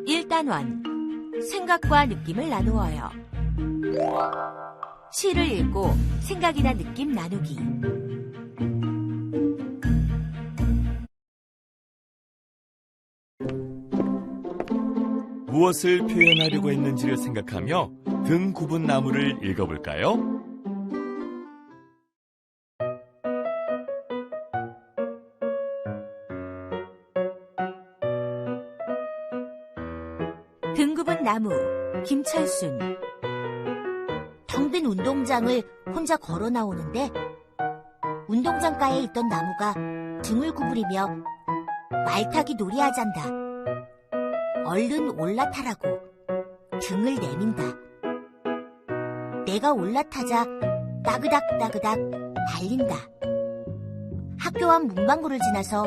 1단원 생각과 느낌을 나누어요. 시를 읽고 생각이나 느낌 나누기. 무엇을 표현하려고 했는지를 생각하며 등 굽은 나무를 읽어볼까요? 등 굽은 나무, 김철순. 텅 빈 운동장을 혼자 걸어 나오는데 운동장가에 있던 나무가 등을 구부리며 말타기 놀이하잔다. 얼른 올라타라고 등을 내민다. 내가 올라타자 따그닥따그닥 달린다. 학교 앞 문방구를 지나서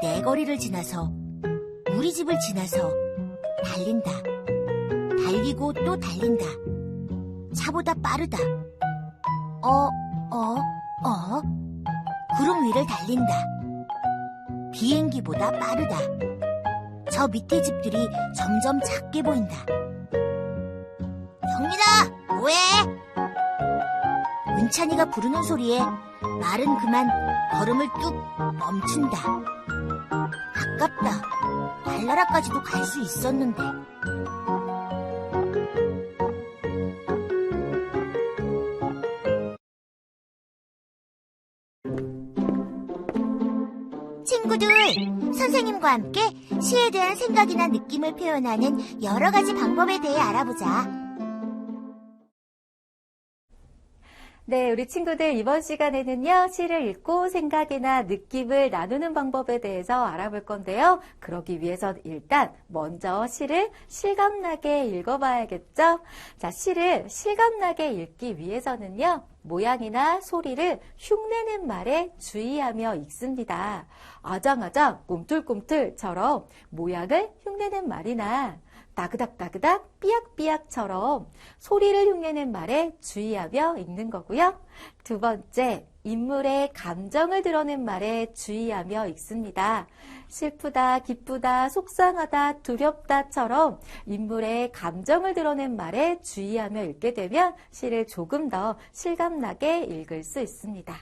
내 거리를 지나서 우리 집을 지나서 달린다. 달리고 또 달린다. 차보다 빠르다. 구름 위를 달린다. 비행기보다 빠르다. 저 밑에 집들이 점점 작게 보인다. 경민아, 뭐해? 은찬이가 부르는 소리에 말은 그만 걸음을 뚝 멈춘다. 아깝다. 달나라까지도 갈 수 있었는데. 친구들, 선생님과 함께 시에 대한 생각이나 느낌을 표현하는 여러 가지 방법에 대해 알아보자. 네, 우리 친구들 이번 시간에는요, 시를 읽고 생각이나 느낌을 나누는 방법에 대해서 알아볼 건데요. 그러기 위해서 일단 먼저 시를 실감나게 읽어봐야겠죠? 자, 시를 실감나게 읽기 위해서는요, 모양이나 소리를 흉내낸 말에 주의하며 읽습니다. 아장아장, 꿈틀꿈틀처럼 모양을 흉내낸 말이나 따그닥따그닥, 삐약삐약처럼 소리를 흉내낸 말에 주의하며 읽는 거고요. 두 번째, 인물의 감정을 드러낸 말에 주의하며 읽습니다. 슬프다, 기쁘다, 속상하다, 두렵다처럼 인물의 감정을 드러낸 말에 주의하며 읽게 되면 시를 조금 더 실감나게 읽을 수 있습니다.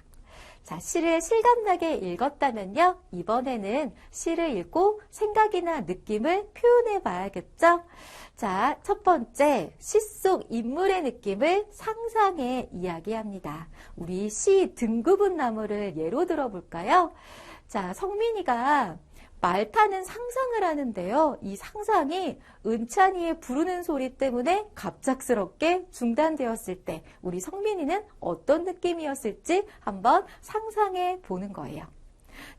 자, 시를 실감나게 읽었다면요, 이번에는 시를 읽고 생각이나 느낌을 표현해 봐야겠죠? 자, 첫 번째, 시 속 인물의 느낌을 상상해 이야기합니다. 우리 시 등 굽은 나무를 예로 들어볼까요? 자, 성민이가 말 타는 상상을 하는데요. 이 상상이 은찬이의 부르는 소리 때문에 갑작스럽게 중단되었을 때 우리 성민이는 어떤 느낌이었을지 한번 상상해 보는 거예요.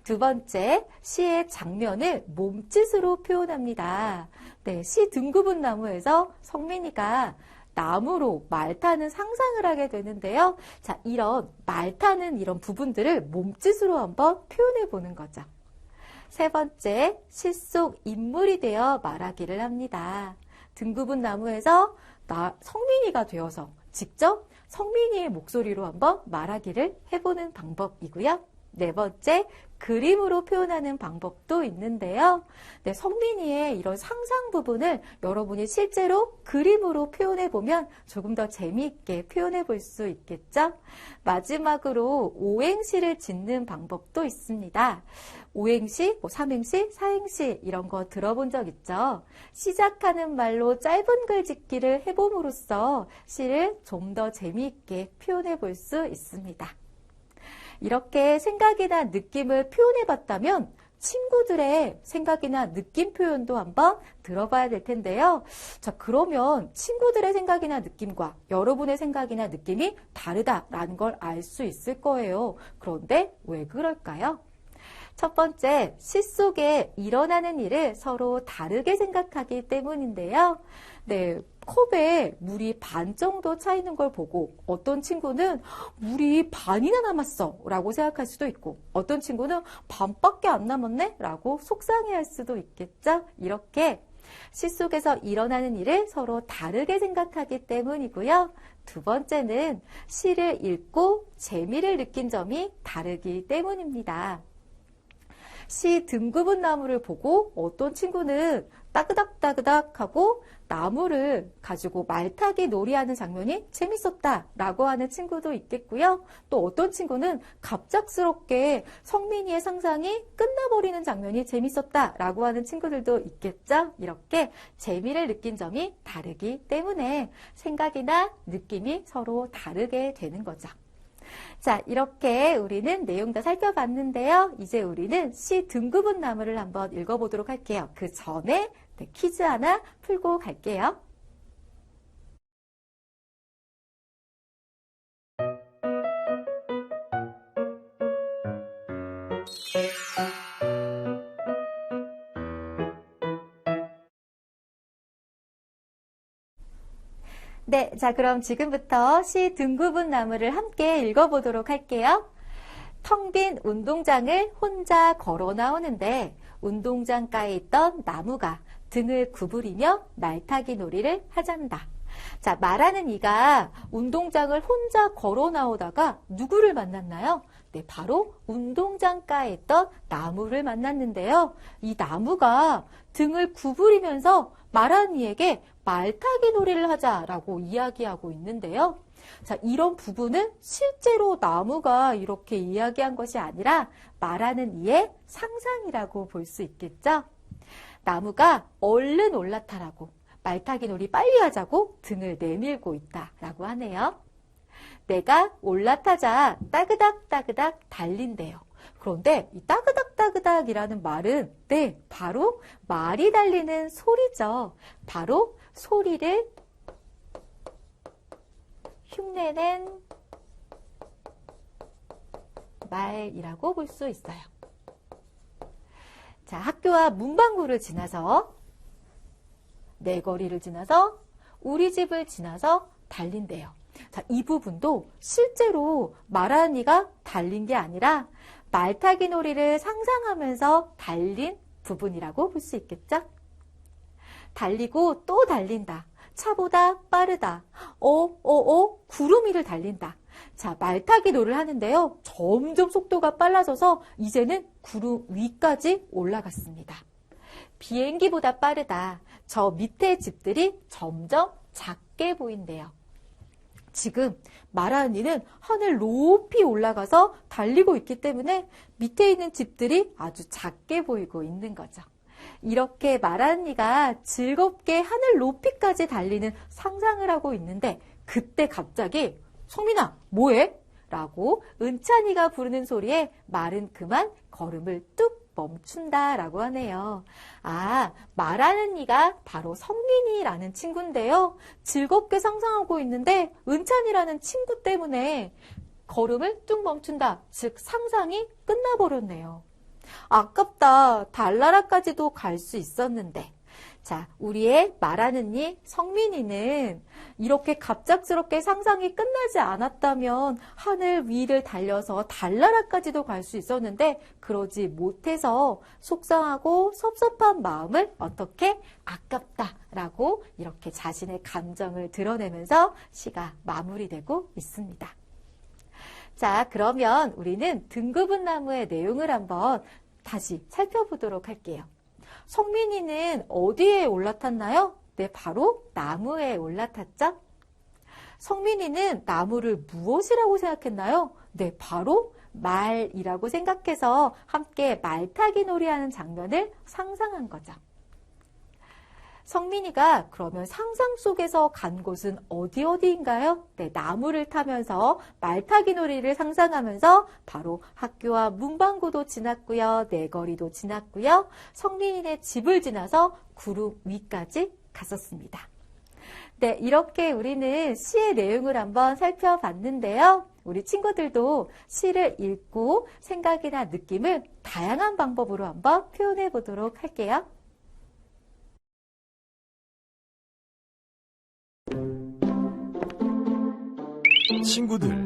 두 번째, 시의 장면을 몸짓으로 표현합니다. 네, 시 등 굽은 나무에서 성민이가 나무로 말 타는 상상을 하게 되는데요. 자, 이런 말 타는 이런 부분들을 몸짓으로 한번 표현해 보는 거죠. 세 번째, 시 속 인물이 되어 말하기를 합니다. 등 굽은 나무에서 성민이가 되어서 직접 성민이의 목소리로 한번 말하기를 해보는 방법이고요. 네 번째, 그림으로 표현하는 방법도 있는데요. 네, 성민이의 이런 상상 부분을 여러분이 실제로 그림으로 표현해보면 조금 더 재미있게 표현해볼 수 있겠죠? 마지막으로 오행시를 짓는 방법도 있습니다. 오행시, 삼행시, 사행시 이런 거 들어본 적 있죠? 시작하는 말로 짧은 글 짓기를 해봄으로써 시를 좀 더 재미있게 표현해볼 수 있습니다. 이렇게 생각이나 느낌을 표현해봤다면 친구들의 생각이나 느낌 표현도 한번 들어봐야 될 텐데요. 자, 그러면 친구들의 생각이나 느낌과 여러분의 생각이나 느낌이 다르다라는 걸 알 수 있을 거예요. 그런데 왜 그럴까요? 첫 번째, 시 속에 일어나는 일을 서로 다르게 생각하기 때문인데요. 네, 컵에 물이 반 정도 차 있는 걸 보고 어떤 친구는 물이 반이나 남았어 라고 생각할 수도 있고 어떤 친구는 반밖에 안 남았네 라고 속상해할 수도 있겠죠. 이렇게 시 속에서 일어나는 일을 서로 다르게 생각하기 때문이고요. 두 번째는 시를 읽고 재미를 느낀 점이 다르기 때문입니다. 시 등급은 나무를 보고 어떤 친구는 따그닥따그닥 하고 나무를 가지고 말타기 놀이하는 장면이 재밌었다라고 하는 친구도 있겠고요. 또 어떤 친구는 갑작스럽게 성민이의 상상이 끝나버리는 장면이 재밌었다라고 하는 친구들도 있겠죠. 이렇게 재미를 느낀 점이 다르기 때문에 생각이나 느낌이 서로 다르게 되는 거죠. 자, 이렇게 우리는 내용 다 살펴봤는데요. 이제 우리는 시 등급은 나무를 한번 읽어보도록 할게요. 그 전에 퀴즈 하나 풀고 갈게요. 네, 자, 그럼 지금부터 시 등급은 나무를 함께 읽어보도록 할게요. 텅 빈 운동장을 혼자 걸어 나오는데 운동장가에 있던 나무가 등을 구부리며 말타기 놀이를 하잔다. 자, 말하는 이가 운동장을 혼자 걸어 나오다가 누구를 만났나요? 네, 바로 운동장가에 있던 나무를 만났는데요. 이 나무가 등을 구부리면서 말하는 이에게 말타기 놀이를 하자라고 이야기하고 있는데요. 자, 이런 부분은 실제로 나무가 이렇게 이야기한 것이 아니라 말하는 이의 상상이라고 볼 수 있겠죠. 나무가 얼른 올라타라고 말타기 놀이 빨리 하자고 등을 내밀고 있다라고 하네요. 내가 올라타자 따그닥따그닥 달린대요. 그런데 이 따그닥따그닥이라는 말은 네, 바로 말이 달리는 소리죠. 바로 소리를 흉내낸 말이라고 볼 수 있어요. 자, 학교와 문방구를 지나서 내 거리를 지나서 우리 집을 지나서 달린대요. 자, 이 부분도 실제로 말하는 이가 달린 게 아니라 말타기 놀이를 상상하면서 달린 부분이라고 볼 수 있겠죠? 달리고 또 달린다. 차보다 빠르다. 구름 위를 달린다. 자, 말타기 놀이를 하는데요. 점점 속도가 빨라져서 이제는 구름 위까지 올라갔습니다. 비행기보다 빠르다. 저 밑에 집들이 점점 작게 보인대요. 지금 말하는 이는 하늘 높이 올라가서 달리고 있기 때문에 밑에 있는 집들이 아주 작게 보이고 있는 거죠. 이렇게 말하는 이가 즐겁게 하늘 높이까지 달리는 상상을 하고 있는데 그때 갑자기 성민아 뭐해? 라고 은찬이가 부르는 소리에 말은 그만 걸음을 뚝 멈춘다라고 하네요. 아, 말하는 이가 바로 성민이라는 친구인데요. 즐겁게 상상하고 있는데 은찬이라는 친구 때문에 걸음을 뚝 멈춘다. 즉 상상이 끝나버렸네요. 아깝다. 달나라까지도 갈 수 있었는데. 자, 우리의 말하는 이 성민이는 이렇게 갑작스럽게 상상이 끝나지 않았다면 하늘 위를 달려서 달나라까지도 갈 수 있었는데 그러지 못해서 속상하고 섭섭한 마음을 어떻게 아깝다라고 이렇게 자신의 감정을 드러내면서 시가 마무리되고 있습니다. 자, 그러면 우리는 등급은 나무의 내용을 한번 다시 살펴보도록 할게요. 성민이는 어디에 올라탔나요? 네, 바로 나무에 올라탔죠? 성민이는 나무를 무엇이라고 생각했나요? 네, 바로 말이라고 생각해서 함께 말타기 놀이하는 장면을 상상한 거죠. 성민이가 그러면 상상 속에서 간 곳은 어디인가요? 네, 나무를 타면서 말타기 놀이를 상상하면서 바로 학교와 문방구도 지났고요. 내거리도 지났고요. 성민이네 집을 지나서 구름 위까지 갔었습니다. 네, 이렇게 우리는 시의 내용을 한번 살펴봤는데요. 우리 친구들도 시를 읽고 생각이나 느낌을 다양한 방법으로 한번 표현해 보도록 할게요. 친구들,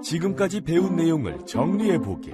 지금까지 배운 내용을 정리해 보게.